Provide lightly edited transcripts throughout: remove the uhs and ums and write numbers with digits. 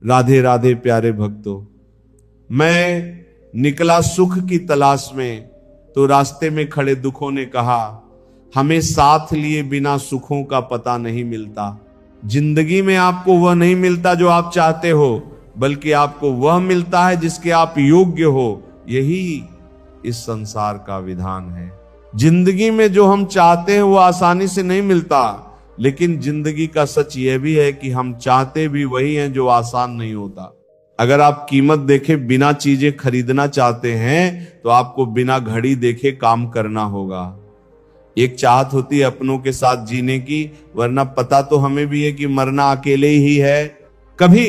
राधे राधे प्यारे भक्तों, मैं निकला सुख की तलाश में, तो रास्ते में खड़े दुखों ने कहा हमें साथ लिए बिना सुखों का पता नहीं मिलता। जिंदगी में आपको वह नहीं मिलता जो आप चाहते हो, बल्कि आपको वह मिलता है जिसके आप योग्य हो। यही इस संसार का विधान है। जिंदगी में जो हम चाहते हैं वो आसानी से नहीं मिलता, लेकिन जिंदगी का सच यह भी है कि हम चाहते भी वही हैं जो आसान नहीं होता। अगर आप कीमत देखे बिना चीजें खरीदना चाहते हैं तो आपको बिना घड़ी देखे काम करना होगा। एक चाहत होती है अपनों के साथ जीने की, वरना पता तो हमें भी है कि मरना अकेले ही है। कभी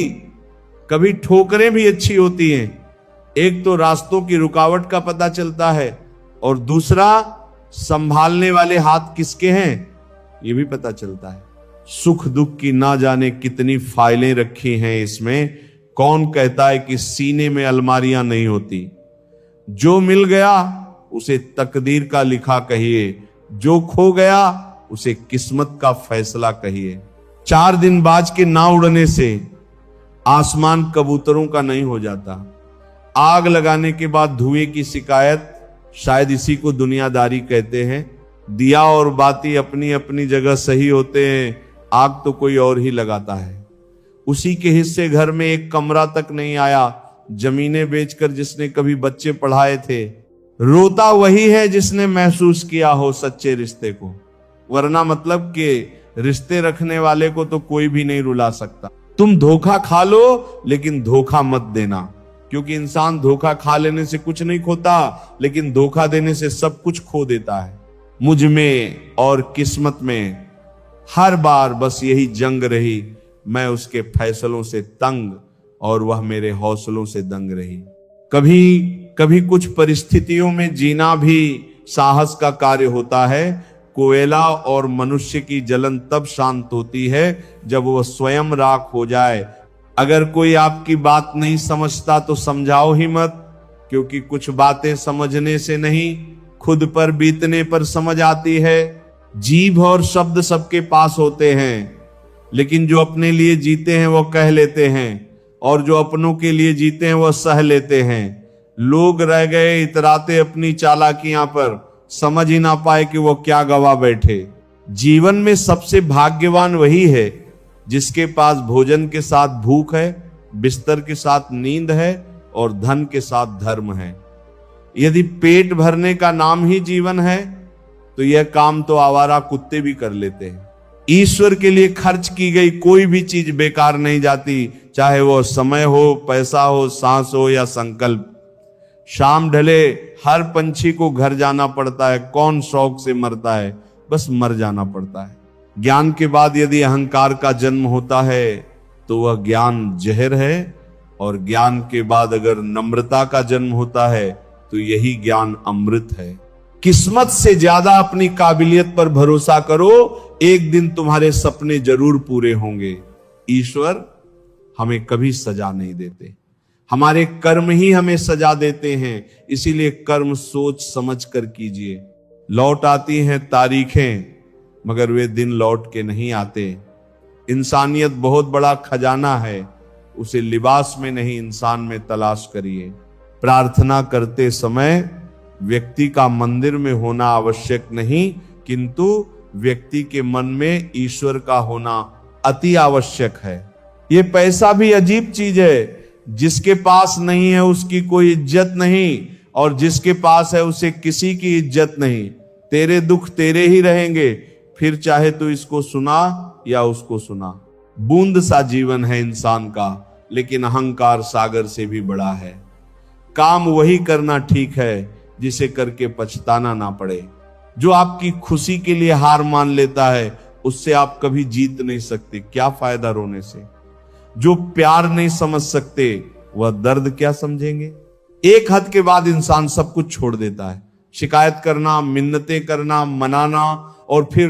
कभी ठोकरें भी अच्छी होती हैं। एक तो रास्तों की रुकावट का पता चलता है, और दूसरा संभालने वाले हाथ किसके हैं ये भी पता चलता है। सुख दुख की ना जाने कितनी फाइलें रखी हैं इसमें। कौन कहता है कि सीने में अलमारियां नहीं होती। जो मिल गया उसे तकदीर का लिखा कहिए, जो खो गया उसे किस्मत का फैसला कहिए। 4 दिन बाज के ना उड़ने से आसमान कबूतरों का नहीं हो जाता। आग लगाने के बाद धुएं की शिकायत, शायद इसी को दुनियादारी कहते हैं। दिया और बाती अपनी अपनी जगह सही होते हैं, आग तो कोई और ही लगाता है। उसी के हिस्से घर में एक कमरा तक नहीं आया। जमीनें बेचकर जिसने कभी बच्चे पढ़ाए थे, रोता वही है जिसने महसूस किया हो सच्चे रिश्ते को। वरना मतलब कि रिश्ते रखने वाले को तो कोई भी नहीं रुला सकता। तुम धोखा खा लो, लेकिन धोखा मत देना, क्योंकि इंसान धोखा खा लेने से कुछ नहीं खोता, लेकिन धोखा देने से सब कुछ खो देता है। मुझ में और किस्मत में हर बार बस यही जंग रही। मैं उसके फैसलों से तंग और वह मेरे हौसलों से दंग रही। कभी कभी कुछ परिस्थितियों में जीना भी साहस का कार्य होता है। कोयला और मनुष्य की जलन तब शांत होती है जब वह स्वयं राख हो जाए। अगर कोई आपकी बात नहीं समझता तो समझाओ ही मत, क्योंकि कुछ बातें समझने से नहीं खुद पर बीतने पर समझ आती है। जीभ और शब्द सबके पास होते हैं, लेकिन जो अपने लिए जीते हैं वो कह लेते हैं, और जो अपनों के लिए जीते हैं वो सह लेते हैं। लोग रह गए इतराते अपनी चालाकियां पर, समझ ही ना पाए कि वो क्या गवा बैठे। जीवन में सबसे भाग्यवान वही है जिसके पास भोजन के साथ भूख है, बिस्तर के साथ नींद है और धन के साथ धर्म है। यदि पेट भरने का नाम ही जीवन है तो यह काम तो आवारा कुत्ते भी कर लेते हैं। ईश्वर के लिए खर्च की गई कोई भी चीज बेकार नहीं जाती, चाहे वो समय हो, पैसा हो, सांस हो या संकल्प। शाम ढले हर पंछी को घर जाना पड़ता है। कौन शौक से मरता है, बस मर जाना पड़ता है। ज्ञान के बाद यदि अहंकार का जन्म होता है तो वह ज्ञान जहर है, और ज्ञान के बाद अगर नम्रता का जन्म होता है तो यही ज्ञान अमृत है। किस्मत से ज्यादा अपनी काबिलियत पर भरोसा करो, एक दिन तुम्हारे सपने जरूर पूरे होंगे। ईश्वर हमें कभी सजा नहीं देते, हमारे कर्म ही हमें सजा देते हैं। इसीलिए कर्म सोच समझ कर कीजिए। लौट आती हैं तारीखें, मगर वे दिन लौट के नहीं आते। इंसानियत बहुत बड़ा खजाना है, उसे लिबास में नहीं इंसान में तलाश करिए। प्रार्थना करते समय व्यक्ति का मंदिर में होना आवश्यक नहीं, किंतु व्यक्ति के मन में ईश्वर का होना अति आवश्यक है। ये पैसा भी अजीब चीज है। जिसके पास नहीं है उसकी कोई इज्जत नहीं, और जिसके पास है उसे किसी की इज्जत नहीं। तेरे दुख तेरे ही रहेंगे, फिर चाहे तू इसको सुना या उसको सुना। बूंद सा जीवन है इंसान का, लेकिन अहंकार सागर से भी बड़ा है। काम वही करना ठीक है जिसे करके पछताना ना पड़े। जो आपकी खुशी के लिए हार मान लेता है उससे आप कभी जीत नहीं सकते। क्या फायदा रोने से। जो प्यार नहीं समझ सकते वह दर्द क्या समझेंगे। एक हद के बाद इंसान सब कुछ छोड़ देता है। शिकायत करना, मिन्नतें करना, मनाना, और फिर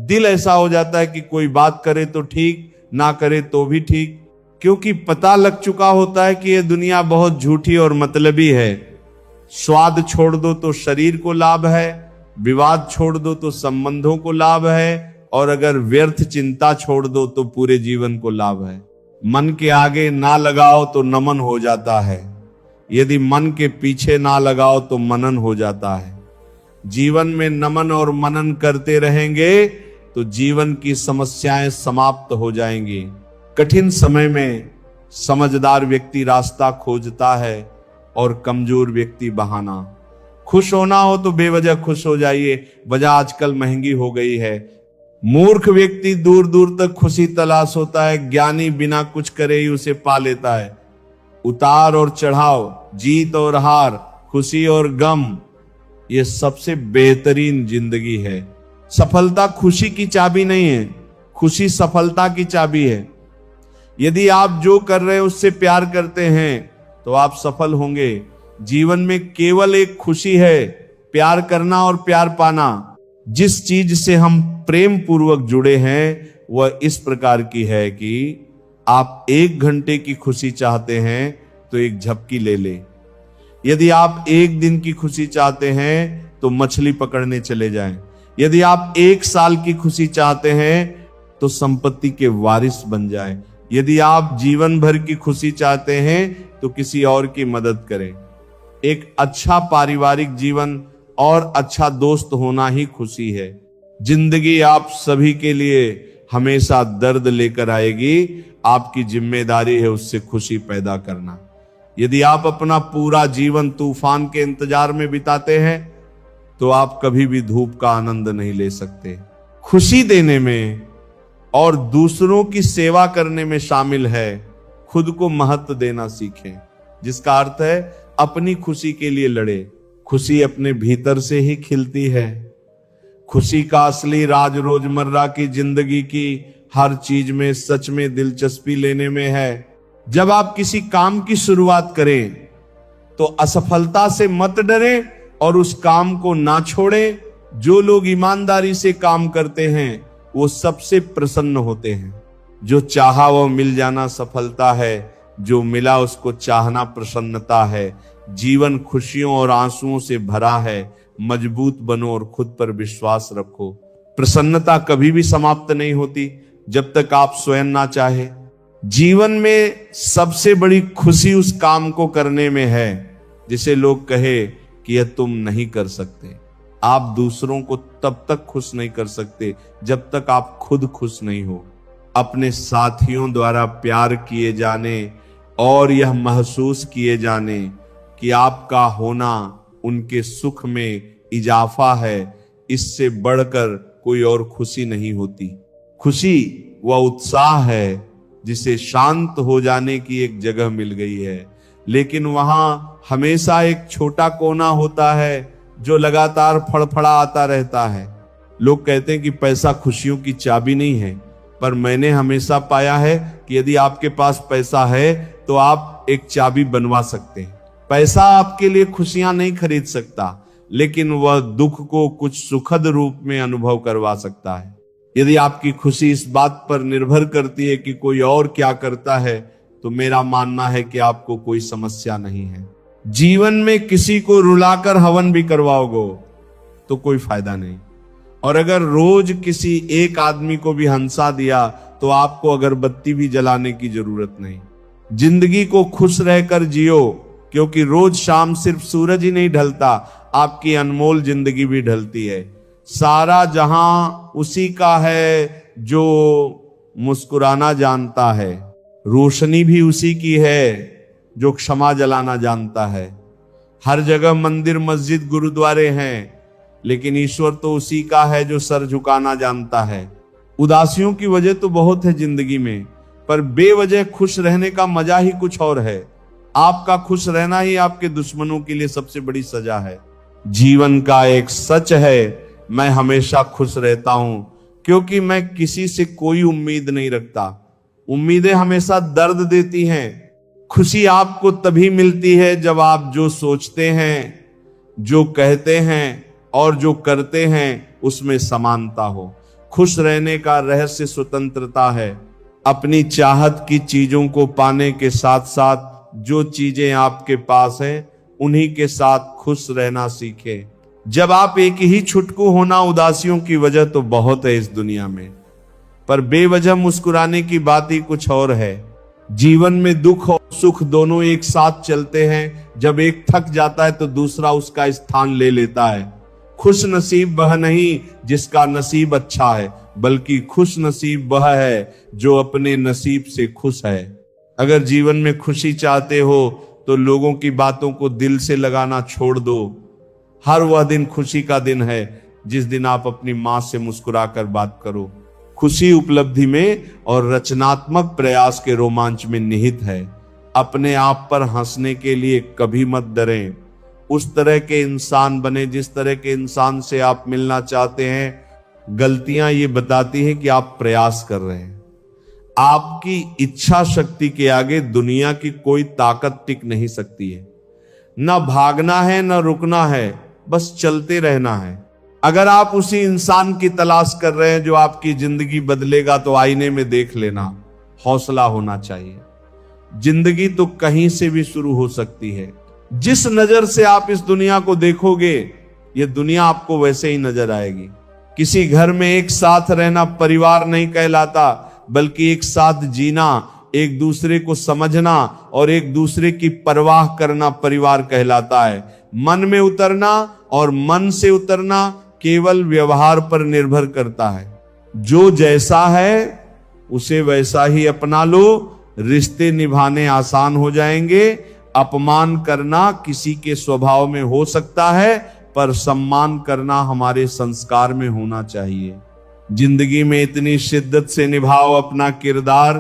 दिल ऐसा हो जाता है कि कोई बात करे तो ठीक, ना करे तो भी ठीक, क्योंकि पता लग चुका होता है कि यह दुनिया बहुत झूठी और मतलबी है। स्वाद छोड़ दो तो शरीर को लाभ है, विवाद छोड़ दो तो संबंधों को लाभ है, और अगर व्यर्थ चिंता छोड़ दो तो पूरे जीवन को लाभ है। मन के आगे ना लगाओ तो नमन हो जाता है, यदि मन के पीछे ना लगाओ तो मनन हो जाता है। जीवन में नमन और मनन करते रहेंगे तो जीवन की समस्याएं समाप्त हो जाएंगी। कठिन समय में समझदार व्यक्ति रास्ता खोजता है और कमजोर व्यक्ति बहाना। खुश होना हो तो बेवजह खुश हो जाइए, वजह आजकल महंगी हो गई है। मूर्ख व्यक्ति दूर दूर तक खुशी तलाश होता है, ज्ञानी बिना कुछ करे ही उसे पा लेता है। उतार और चढ़ाव, जीत और हार, खुशी और गम, ये सबसे बेहतरीन जिंदगी है। सफलता खुशी की चाबी नहीं है, खुशी सफलता की चाबी है। यदि आप जो कर रहे हैं उससे प्यार करते हैं तो आप सफल होंगे। जीवन में केवल एक खुशी है, प्यार करना और प्यार पाना। जिस चीज से हम प्रेम पूर्वक जुड़े हैं वह इस प्रकार की है कि आप 1 घंटे की खुशी चाहते हैं तो एक झपकी ले ले। यदि आप 1 दिन की खुशी चाहते हैं तो मछली पकड़ने चले जाएं। यदि आप 1 साल की खुशी चाहते हैं तो संपत्ति के वारिस बन जाएं। यदि आप जीवन भर की खुशी चाहते हैं तो किसी और की मदद करें। एक अच्छा पारिवारिक जीवन और अच्छा दोस्त होना ही खुशी है। जिंदगी आप सभी के लिए हमेशा दर्द लेकर आएगी, आपकी जिम्मेदारी है उससे खुशी पैदा करना। यदि आप अपना पूरा जीवन तूफान के इंतजार में बिताते हैं तो आप कभी भी धूप का आनंद नहीं ले सकते। खुशी देने में और दूसरों की सेवा करने में शामिल है खुद को महत्व देना सीखें, जिसका अर्थ है अपनी खुशी के लिए लड़े। खुशी अपने भीतर से ही खिलती है। खुशी का असली राज रोजमर्रा की जिंदगी की हर चीज में सच में दिलचस्पी लेने में है। जब आप किसी काम की शुरुआत करें तो असफलता से मत डरें और उस काम को ना छोड़ें। जो लोग ईमानदारी से काम करते हैं वो सबसे प्रसन्न होते हैं। जो चाहा वो मिल जाना सफलता है, जो मिला उसको चाहना प्रसन्नता है। जीवन खुशियों और आंसुओं से भरा है, मजबूत बनो और खुद पर विश्वास रखो। प्रसन्नता कभी भी समाप्त नहीं होती जब तक आप स्वयं ना चाहे। जीवन में सबसे बड़ी खुशी उस काम को करने में है जिसे लोग कहे कि यह तुम नहीं कर सकते। आप दूसरों को तब तक खुश नहीं कर सकते जब तक आप खुद खुश नहीं हो। अपने साथियों द्वारा प्यार किए जाने और यह महसूस किए जाने कि आपका होना उनके सुख में इजाफा है, इससे बढ़कर कोई और खुशी नहीं होती। खुशी वह उत्साह है जिसे शांत हो जाने की एक जगह मिल गई है, लेकिन वहां हमेशा एक छोटा कोना होता है जो लगातार फड़फड़ा आता रहता है। लोग कहते हैं कि पैसा खुशियों की चाबी नहीं है, पर मैंने हमेशा पाया है कि यदि आपके पास पैसा है तो आप एक चाबी बनवा सकते हैं। पैसा आपके लिए खुशियां नहीं खरीद सकता, लेकिन वह दुख को कुछ सुखद रूप में अनुभव करवा सकता है। यदि आपकी खुशी इस बात पर निर्भर करती है कि कोई और क्या करता है तो मेरा मानना है कि आपको कोई समस्या नहीं है। जीवन में किसी को रुलाकर हवन भी करवाओगे तो कोई फायदा नहीं, और अगर रोज किसी एक आदमी को भी हंसा दिया तो आपको अगरबत्ती भी जलाने की जरूरत नहीं। जिंदगी को खुश रहकर जियो, क्योंकि रोज शाम सिर्फ सूरज ही नहीं ढलता, आपकी अनमोल जिंदगी भी ढलती है। सारा जहां उसी का है जो मुस्कुराना जानता है, रोशनी भी उसी की है जो क्षमा जलाना जानता है। हर जगह मंदिर मस्जिद गुरुद्वारे हैं, लेकिन ईश्वर तो उसी का है जो सर झुकाना जानता है। उदासियों की वजह तो बहुत है जिंदगी में, पर बेवजह खुश रहने का मजा ही कुछ और है। आपका खुश रहना ही आपके दुश्मनों के लिए सबसे बड़ी सजा है। जीवन का एक सच है, मैं हमेशा खुश रहता हूं क्योंकि मैं किसी से कोई उम्मीद नहीं रखता। उम्मीदें हमेशा दर्द देती हैं। खुशी आपको तभी मिलती है जब आप जो सोचते हैं, जो कहते हैं और जो करते हैं उसमें समानता हो। खुश रहने का रहस्य स्वतंत्रता है। अपनी चाहत की चीजों को पाने के साथ साथ जो चीजें आपके पास हैं उन्हीं के साथ खुश रहना सीखें। जब आप एक ही छुटकू होना उदासियों की वजह तो बहुत है इस दुनिया में, पर बेवजह मुस्कुराने की बात ही कुछ और है। जीवन में दुख और सुख दोनों एक साथ चलते हैं। जब एक थक जाता है तो दूसरा उसका स्थान ले लेता है। खुश नसीब वह नहीं जिसका नसीब अच्छा है, बल्कि खुश नसीब वह है जो अपने नसीब से खुश है। अगर जीवन में खुशी चाहते हो तो लोगों की बातों को दिल से लगाना छोड़ दो। हर वह दिन खुशी का दिन है जिस दिन आप अपनी मां से मुस्कुराकर बात करो। खुशी उपलब्धि में और रचनात्मक प्रयास के रोमांच में निहित है। अपने आप पर हंसने के लिए कभी मत डरें। उस तरह के इंसान बने जिस तरह के इंसान से आप मिलना चाहते हैं। गलतियां ये बताती हैं कि आप प्रयास कर रहे हैं। आपकी इच्छा शक्ति के आगे दुनिया की कोई ताकत टिक नहीं सकती है। न भागना है न रुकना है, बस चलते रहना है। अगर आप उसी इंसान की तलाश कर रहे हैं जो आपकी जिंदगी बदलेगा, तो आईने में देख लेना। हौसला होना चाहिए। जिंदगी तो कहीं से भी शुरू हो सकती है। जिस नजर से आप इस दुनिया को देखोगे, यह दुनिया आपको वैसे ही नजर आएगी। किसी घर में एक साथ रहना परिवार नहीं कहलाता, बल्कि एक साथ जीना, एक दूसरे को समझना और एक दूसरे की परवाह करना परिवार कहलाता है। मन में उतरना और मन से उतरना केवल व्यवहार पर निर्भर करता है। जो जैसा है उसे वैसा ही अपना लो। रिश्ते निभाने आसान हो जाएंगे। अपमान करना किसी के स्वभाव में हो सकता है, पर सम्मान करना हमारे संस्कार में होना चाहिए। जिंदगी में इतनी शिद्दत से निभाओ अपना किरदार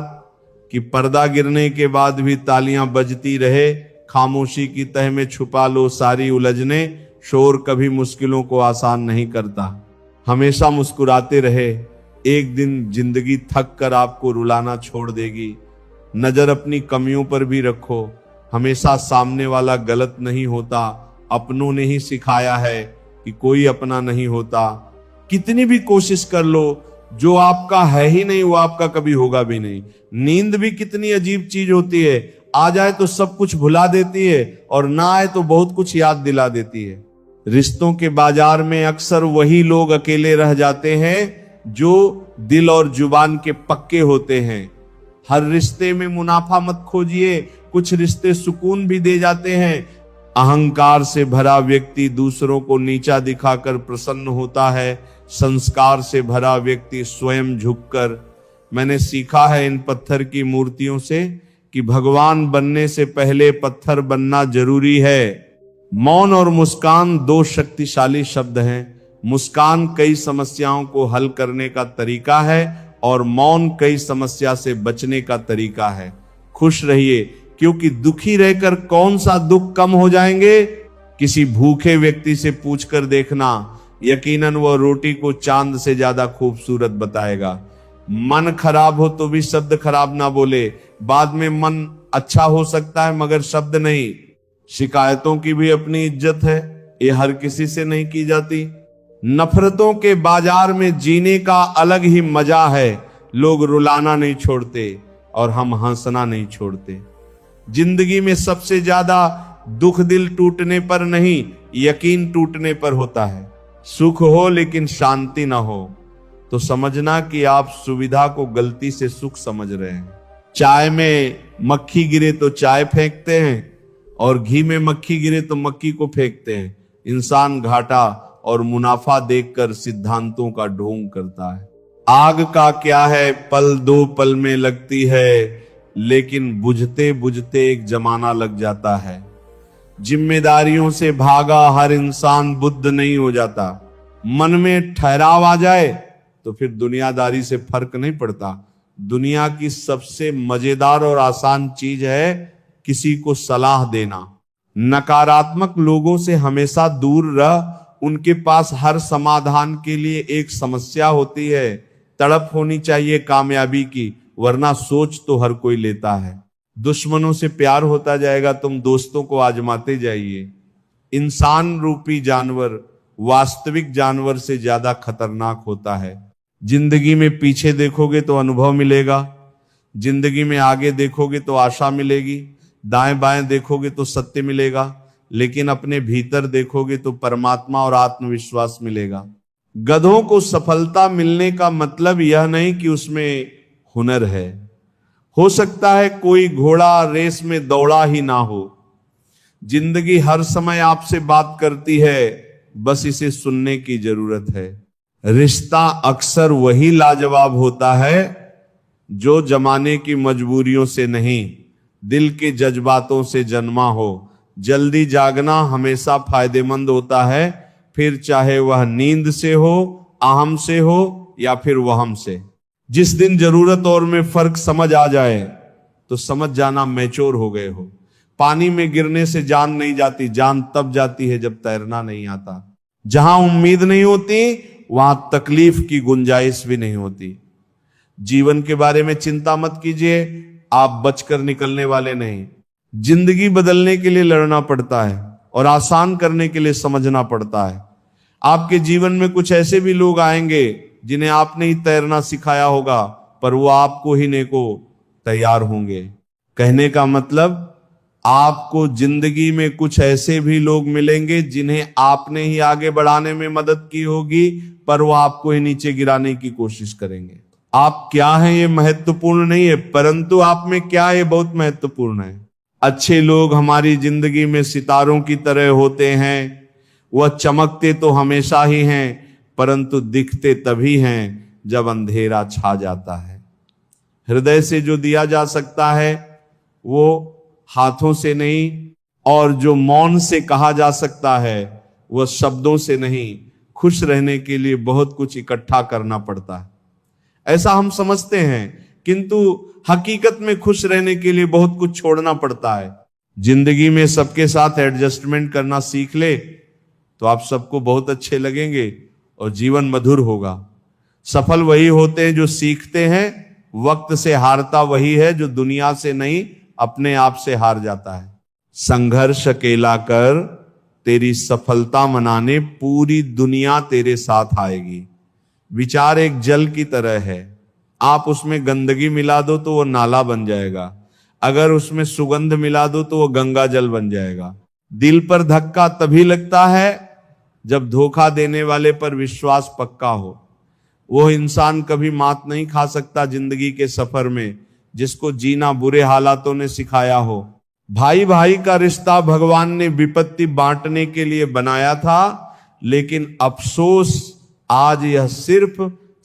कि पर्दा गिरने के बाद भी तालियां बजती रहे। खामोशी की तह में छुपा लो सारी उलझने। शोर कभी मुश्किलों को आसान नहीं करता। हमेशा मुस्कुराते रहे। एक दिन जिंदगी थक कर आपको रुलाना छोड़ देगी। नजर अपनी कमियों पर भी रखो। हमेशा सामने वाला गलत नहीं होता। अपनों ने ही सिखाया है कि कोई अपना नहीं होता। कितनी भी कोशिश कर लो, जो आपका है ही नहीं वो आपका कभी होगा भी नहीं। नींद भी कितनी अजीब चीज होती है। आ जाए तो सब कुछ भुला देती है और ना आए तो बहुत कुछ याद दिला देती है। रिश्तों के बाजार में अक्सर वही लोग अकेले रह जाते हैं जो दिल और जुबान के पक्के होते हैं। हर रिश्ते में मुनाफा मत खोजिए, कुछ रिश्ते सुकून भी दे जाते हैं। अहंकार से भरा व्यक्ति दूसरों को नीचा दिखाकर प्रसन्न होता है। संस्कार से भरा व्यक्ति स्वयं झुककर। मैंने सीखा है इन पत्थर की मूर्तियों से कि भगवान बनने से पहले पत्थर बनना जरूरी है। मौन और मुस्कान दो शक्तिशाली शब्द हैं। मुस्कान कई समस्याओं को हल करने का तरीका है और मौन कई समस्या से बचने का तरीका है। खुश रहिए, क्योंकि दुखी रहकर कौन सा दुख कम हो जाएंगे। किसी भूखे व्यक्ति से पूछकर देखना, यकीनन वह रोटी को चांद से ज्यादा खूबसूरत बताएगा। मन खराब हो तो भी शब्द खराब ना बोले। बाद में मन अच्छा हो सकता है मगर शब्द नहीं। शिकायतों की भी अपनी इज्जत है, ये हर किसी से नहीं की जाती। नफरतों के बाजार में जीने का अलग ही मजा है। लोग रुलाना नहीं छोड़ते और हम हंसना नहीं छोड़ते। जिंदगी में सबसे ज्यादा दुख दिल टूटने पर नहीं, यकीन टूटने पर होता है। सुख हो लेकिन शांति ना हो तो समझना कि आप सुविधा को गलती से सुख समझ रहे हैं। चाय में मक्खी गिरे तो चाय फेंकते हैं और घी में मक्खी गिरे तो मक्खी को फेंकते हैं। इंसान घाटा और मुनाफा देखकर सिद्धांतों का ढोंग करता है। आग का क्या है, पल दो पल में लगती है, लेकिन बुझते बुझते एक जमाना लग जाता है। जिम्मेदारियों से भागा हर इंसान बुद्ध नहीं हो जाता। मन में ठहराव आ जाए तो फिर दुनियादारी से फर्क नहीं पड़ता। दुनिया की सबसे मजेदार और आसान चीज है किसी को सलाह देना। नकारात्मक लोगों से हमेशा दूर रह। उनके पास हर समाधान के लिए एक समस्या होती है। तड़प होनी चाहिए कामयाबी की, वरना सोच तो हर कोई लेता है। दुश्मनों से प्यार होता जाएगा, तुम दोस्तों को आजमाते जाइए। इंसान रूपी जानवर वास्तविक जानवर से ज्यादा खतरनाक होता है। जिंदगी में पीछे देखोगे तो अनुभव मिलेगा, जिंदगी में आगे देखोगे तो आशा मिलेगी, दाएं बाएं देखोगे तो सत्य मिलेगा, लेकिन अपने भीतर देखोगे तो परमात्मा और आत्मविश्वास मिलेगा। गधों को सफलता मिलने का मतलब यह नहीं कि उसमें हुनर है। हो सकता है कोई घोड़ा रेस में दौड़ा ही ना हो। जिंदगी हर समय आपसे बात करती है, बस इसे सुनने की जरूरत है। रिश्ता अक्सर वही लाजवाब होता है जो जमाने की मजबूरियों से नहीं, दिल के जज्बातों से जन्मा हो। जल्दी जागना हमेशा फायदेमंद होता है, फिर चाहे वह नींद से हो, आहम से हो या फिर वहम से। जिस दिन जरूरत और में फर्क समझ आ जाए तो समझ जाना मैच्योर हो गए हो। पानी में गिरने से जान नहीं जाती, जान तब जाती है जब तैरना नहीं आता। जहां उम्मीद नहीं होती वहां तकलीफ की गुंजाइश भी नहीं होती। जीवन के बारे में चिंता मत कीजिए, आप बचकर निकलने वाले नहीं। जिंदगी बदलने के लिए लड़ना पड़ता है और आसान करने के लिए समझना पड़ता है। आपके जीवन में कुछ ऐसे भी लोग आएंगे जिन्हें आपने ही तैरना सिखाया होगा, पर वो आपको ही को तैयार होंगे। कहने का मतलब, आपको जिंदगी में कुछ ऐसे भी लोग मिलेंगे जिन्हें आपने ही आगे बढ़ाने में मदद की होगी, पर वो आपको ही नीचे गिराने की कोशिश करेंगे। आप क्या हैं ये महत्वपूर्ण नहीं है, परंतु आप में क्या है बहुत महत्वपूर्ण है। अच्छे लोग हमारी जिंदगी में सितारों की तरह होते हैं। वह चमकते तो हमेशा ही हैं, परंतु दिखते तभी हैं जब अंधेरा छा जाता है। हृदय से जो दिया जा सकता है वो हाथों से नहीं, और जो मौन से कहा जा सकता है वह शब्दों से नहीं। खुश रहने के लिए बहुत कुछ इकट्ठा करना पड़ता है, ऐसा हम समझते हैं, किंतु हकीकत में खुश रहने के लिए बहुत कुछ छोड़ना पड़ता है। जिंदगी में सबके साथ एडजस्टमेंट करना सीख ले तो आप सबको बहुत अच्छे लगेंगे और जीवन मधुर होगा। सफल वही होते हैं जो सीखते हैं। वक्त से हारता वही है जो दुनिया से नहीं, अपने आप से हार जाता है। संघर्ष अकेला कर, तेरी सफलता मनाने पूरी दुनिया तेरे साथ आएगी। विचार एक जल की तरह है, आप उसमें गंदगी मिला दो तो वो नाला बन जाएगा, अगर उसमें सुगंध मिला दो तो वो गंगा जल बन जाएगा। दिल पर धक्का तभी लगता है जब धोखा देने वाले पर विश्वास पक्का हो। वो इंसान कभी मात नहीं खा सकता जिंदगी के सफर में जिसको जीना बुरे हालातों ने सिखाया हो। भाई भाई का रिश्ता भगवान ने विपत्ति बांटने के लिए बनाया था, लेकिन अफसोस आज यह सिर्फ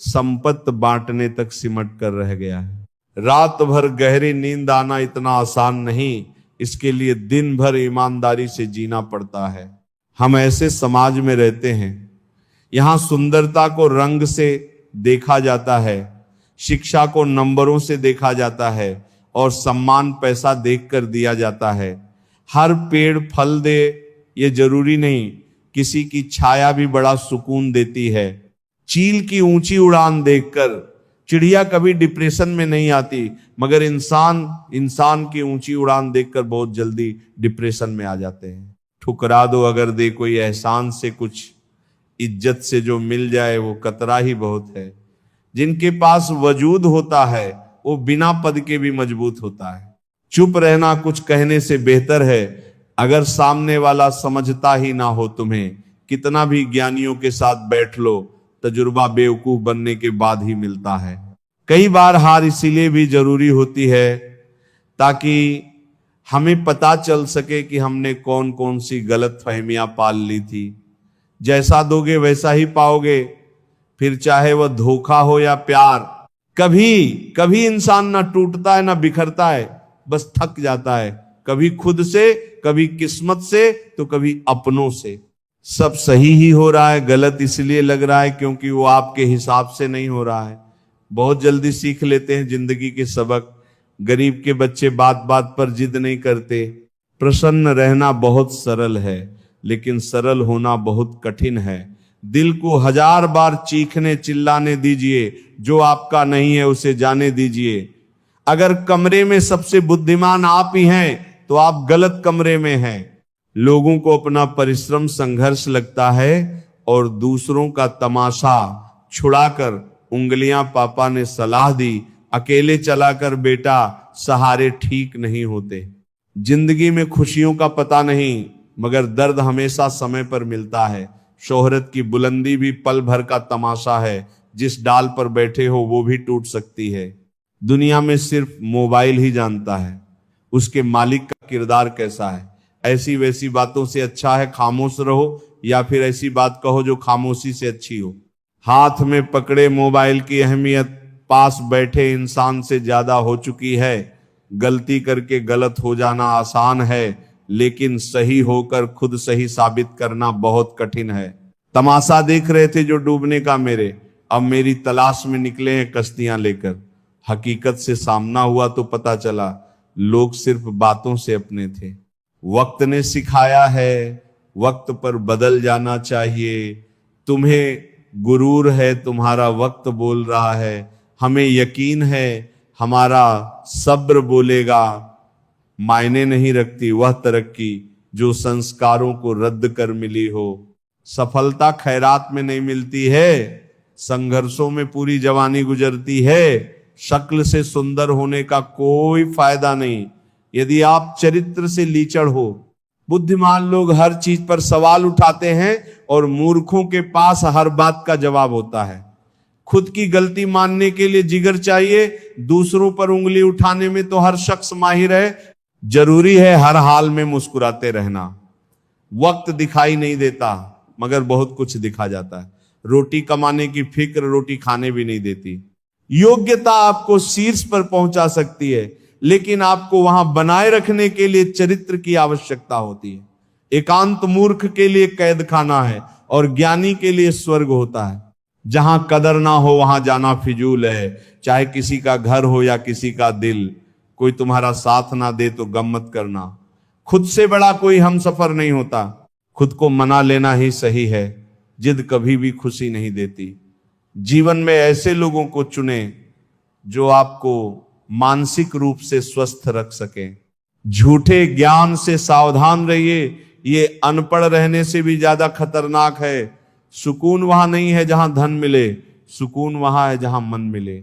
संपत्ति बांटने तक सिमट कर रह गया है। रात भर गहरी नींद आना इतना आसान नहीं, इसके लिए दिन भर ईमानदारी से जीना पड़ता है। हम ऐसे समाज में रहते हैं, यहां सुंदरता को रंग से देखा जाता है, शिक्षा को नंबरों से देखा जाता है और सम्मान पैसा देखकर दिया जाता है। हर पेड़ फल दे ये जरूरी नहीं, किसी की छाया भी बड़ा सुकून देती है। चील की ऊंची उड़ान देखकर चिड़िया कभी डिप्रेशन में नहीं आती, मगर इंसान की ऊंची उड़ान देखकर बहुत जल्दी डिप्रेशन में आ जाते हैं। ठुकरा दो अगर दे कोई एहसान से कुछ, इज्जत से जो मिल जाए वो कतरा ही बहुत है। जिनके पास वजूद होता है वो बिना पद के भी मजबूत होता है। चुप रहना कुछ कहने से बेहतर है, अगर सामने वाला समझता ही ना हो तुम्हें। कितना भी ज्ञानियों के साथ बैठ लो, तजुर्बा बेवकूफ बनने के बाद ही मिलता है। कई बार हार इसीलिए भी जरूरी होती है ताकि हमें पता चल सके कि हमने कौन कौन सी गलत फहमियां पाल ली थी। जैसा दोगे वैसा ही पाओगे, फिर चाहे वह धोखा हो या प्यार। कभी इंसान ना टूटता है ना बिखरता है, बस थक जाता है, कभी खुद से, कभी किस्मत से, तो कभी अपनों से। सब सही ही हो रहा है, गलत इसलिए लग रहा है क्योंकि वो आपके हिसाब से नहीं हो रहा है। बहुत जल्दी सीख लेते हैं जिंदगी के सबक। गरीब के बच्चे बात बात पर जिद नहीं करते। प्रसन्न रहना बहुत सरल है, लेकिन सरल होना बहुत कठिन है। दिल को 1000 बार चीखने चिल्लाने दीजिए, जो आपका नहीं है उसे जाने दीजिए। अगर कमरे में सबसे बुद्धिमान आप ही हैं तो आप गलत कमरे में हैं। लोगों को अपना परिश्रम संघर्ष लगता है और दूसरों का तमाशा छुड़ाकर उंगलियां पापा ने सलाह दी, अकेले चलाकर बेटा सहारे ठीक नहीं होते। जिंदगी में खुशियों का पता नहीं, मगर दर्द हमेशा समय पर मिलता है। शोहरत की बुलंदी भी पल भर का तमाशा है, जिस डाल पर बैठे हो वो भी टूट सकती है। दुनिया में सिर्फ मोबाइल ही जानता है उसके मालिक का किरदार कैसा है। ऐसी वैसी बातों से अच्छा है खामोश रहो, या फिर ऐसी बात कहो जो खामोशी से अच्छी हो। हाथ में पकड़े मोबाइल की अहमियत पास बैठे इंसान से ज्यादा हो चुकी है। गलती करके गलत हो जाना आसान है, लेकिन सही होकर खुद सही साबित करना बहुत कठिन है। तमाशा देख रहे थे जो डूबने का मेरे, अब मेरी तलाश में निकले हैं कश्तियां लेकर। हकीकत से सामना हुआ तो पता चला लोग सिर्फ बातों से अपने थे। वक्त ने सिखाया है वक्त पर बदल जाना चाहिए। तुम्हें गुरूर है तुम्हारा वक्त बोल रहा है, हमें यकीन है हमारा सब्र बोलेगा। मायने नहीं रखती वह तरक्की जो संस्कारों को रद्द कर मिली हो। सफलता खैरात में नहीं मिलती है, संघर्षों में पूरी जवानी गुजरती है। शक्ल से सुंदर होने का कोई फायदा नहीं यदि आप चरित्र से लीचड़ हो। बुद्धिमान लोग हर चीज पर सवाल उठाते हैं और मूर्खों के पास हर बात का जवाब होता है। खुद की गलती मानने के लिए जिगर चाहिए, दूसरों पर उंगली उठाने में तो हर शख्स माहिर है। जरूरी है हर हाल में मुस्कुराते रहना। वक्त दिखाई नहीं देता मगर बहुत कुछ दिखा जाता है। रोटी कमाने की फिक्र रोटी खाने भी नहीं देती। योग्यता आपको शीर्ष पर पहुंचा सकती है, लेकिन आपको वहां बनाए रखने के लिए चरित्र की आवश्यकता होती है। एकांत मूर्ख के लिए कैद खाना है और ज्ञानी के लिए स्वर्ग होता है। जहां कदर ना हो वहां जाना फिजूल है। चाहे किसी का घर हो या किसी का दिल, कोई तुम्हारा साथ ना दे तो गम मत करना। खुद से बड़ा कोई हमसफर नहीं होता। खुद को मना लेना ही सही है। जिद कभी भी खुशी नहीं देती। जीवन में ऐसे लोगों को चुने जो आपको मानसिक रूप से स्वस्थ रख सके। झूठे ज्ञान से सावधान रहिए, ये अनपढ़ रहने से भी ज्यादा खतरनाक है। सुकून वहां नहीं है जहां धन मिले, सुकून वहां है जहां मन मिले।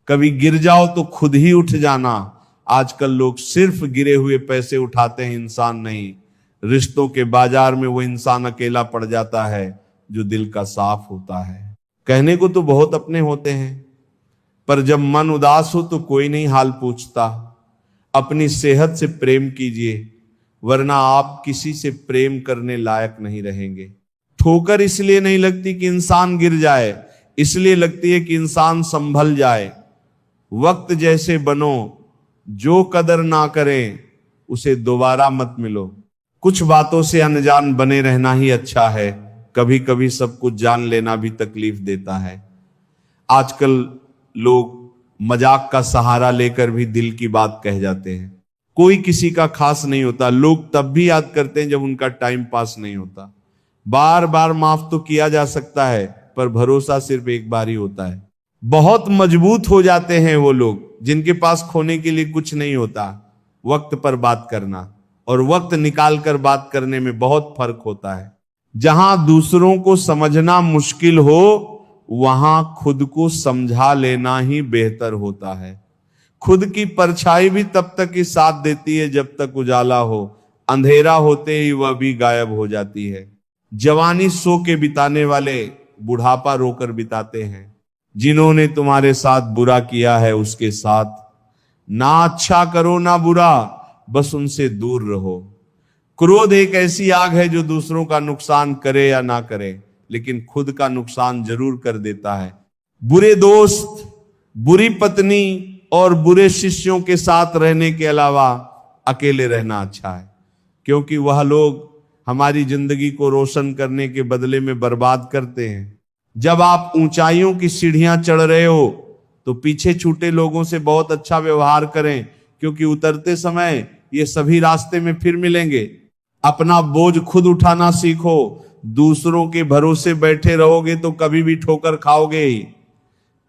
कभी गिर जाओ तो खुद ही उठ जाना। आजकल लोग सिर्फ गिरे हुए पैसे उठाते हैं, इंसान नहीं। रिश्तों के बाजार में वो इंसान अकेला पड़ जाता है जो दिल का साफ होता है। कहने को तो बहुत अपने होते हैं, पर जब मन उदास हो तो कोई नहीं हाल पूछता। अपनी सेहत से प्रेम कीजिए, वरना आप किसी से प्रेम करने लायक नहीं रहेंगे। ठोकर इसलिए नहीं लगती कि इंसान गिर जाए, इसलिए लगती है कि इंसान संभल जाए। वक्त जैसे बनो, जो कदर ना करें उसे दोबारा मत मिलो। कुछ बातों से अनजान बने रहना ही अच्छा है। कभी कभी सब कुछ जान लेना भी तकलीफ देता है। आजकल लोग मजाक का सहारा लेकर भी दिल की बात कह जाते हैं। कोई किसी का खास नहीं होता। लोग तब भी याद करते हैं जब उनका टाइम पास नहीं होता। बार बार माफ तो किया जा सकता है, पर भरोसा सिर्फ एक बार ही होता है। बहुत मजबूत हो जाते हैं वो लोग जिनके पास खोने के लिए कुछ नहीं होता। वक्त पर बात करना और वक्त निकाल कर बात करने में बहुत फर्क होता है। जहां दूसरों को समझना मुश्किल हो, वहां खुद को समझा लेना ही बेहतर होता है। खुद की परछाई भी तब तक ही साथ देती है जब तक उजाला हो। अंधेरा होते ही वह भी गायब हो जाती है। जवानी सो के बिताने वाले बुढ़ापा रोकर बिताते हैं। जिन्होंने तुम्हारे साथ बुरा किया है उसके साथ ना अच्छा करो ना बुरा, बस उनसे दूर रहो। क्रोध एक ऐसी आग है जो दूसरों का नुकसान करे या ना करे, लेकिन खुद का नुकसान जरूर कर देता है। बुरे दोस्त, बुरी पत्नी और बुरे शिष्यों के साथ रहने के अलावा अकेले रहना अच्छा है, क्योंकि वह लोग हमारी जिंदगी को रोशन करने के बदले में बर्बाद करते हैं। जब आप ऊंचाइयों की सीढ़ियां चढ़ रहे हो तो पीछे छूटे लोगों से बहुत अच्छा व्यवहार करें, क्योंकि उतरते समय ये सभी रास्ते में फिर मिलेंगे। अपना बोझ खुद उठाना सीखो। दूसरों के भरोसे बैठे रहोगे तो कभी भी ठोकर खाओगे ही।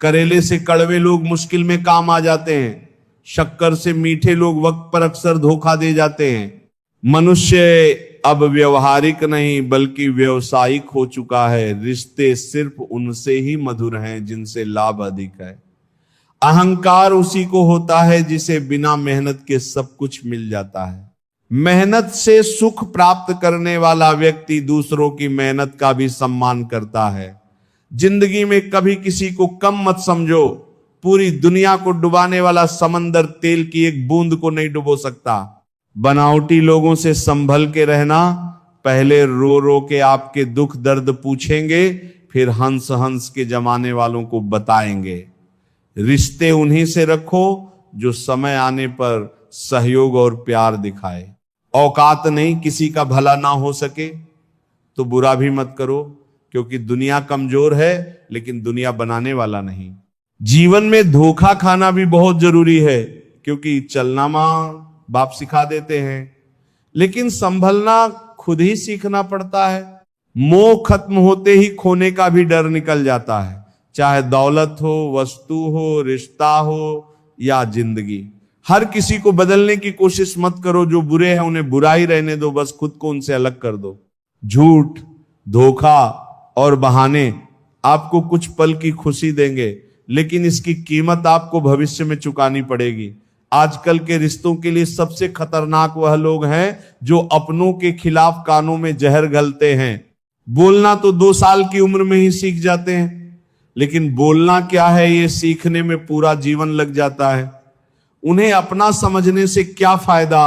करेले से कड़वे लोग मुश्किल में काम आ जाते हैं। शक्कर से मीठे लोग वक्त पर अक्सर धोखा दे जाते हैं। मनुष्य अब व्यवहारिक नहीं बल्कि व्यवसायिक हो चुका है। रिश्ते सिर्फ उनसे ही मधुर हैं जिनसे लाभ अधिक है। अहंकार उसी को होता है जिसे बिना मेहनत के सब कुछ मिल जाता है। मेहनत से सुख प्राप्त करने वाला व्यक्ति दूसरों की मेहनत का भी सम्मान करता है। जिंदगी में कभी किसी को कम मत समझो। पूरी दुनिया को डुबाने वाला समंदर तेल की एक बूंद को नहीं डुबो सकता। बनावटी लोगों से संभल के रहना, पहले रो रो के आपके दुख दर्द पूछेंगे, फिर हंस हंस के जमाने वालों को बताएंगे। रिश्ते उन्हीं से रखो जो समय आने पर सहयोग और प्यार दिखाए। औकात नहीं किसी का भला ना हो सके तो बुरा भी मत करो, क्योंकि दुनिया कमजोर है लेकिन दुनिया बनाने वाला नहीं। जीवन में धोखा खाना भी बहुत जरूरी है, क्योंकि चलना मां बाप सिखा देते हैं, लेकिन संभलना खुद ही सीखना पड़ता है। मोह खत्म होते ही खोने का भी डर निकल जाता है, चाहे दौलत हो, वस्तु हो, रिश्ता हो या जिंदगी। हर किसी को बदलने की कोशिश मत करो, जो बुरे हैं उन्हें बुरा ही रहने दो, बस खुद को उनसे अलग कर दो। झूठ, धोखा और बहाने आपको कुछ पल की खुशी देंगे, लेकिन इसकी कीमत आपको भविष्य में चुकानी पड़ेगी। आजकल के रिश्तों के लिए सबसे खतरनाक वह लोग हैं जो अपनों के खिलाफ कानों में जहर घलते हैं। बोलना तो 2 साल की उम्र में ही सीख जाते हैं, लेकिन बोलना क्या है ये सीखने में पूरा जीवन लग जाता है। उन्हें अपना समझने से क्या फायदा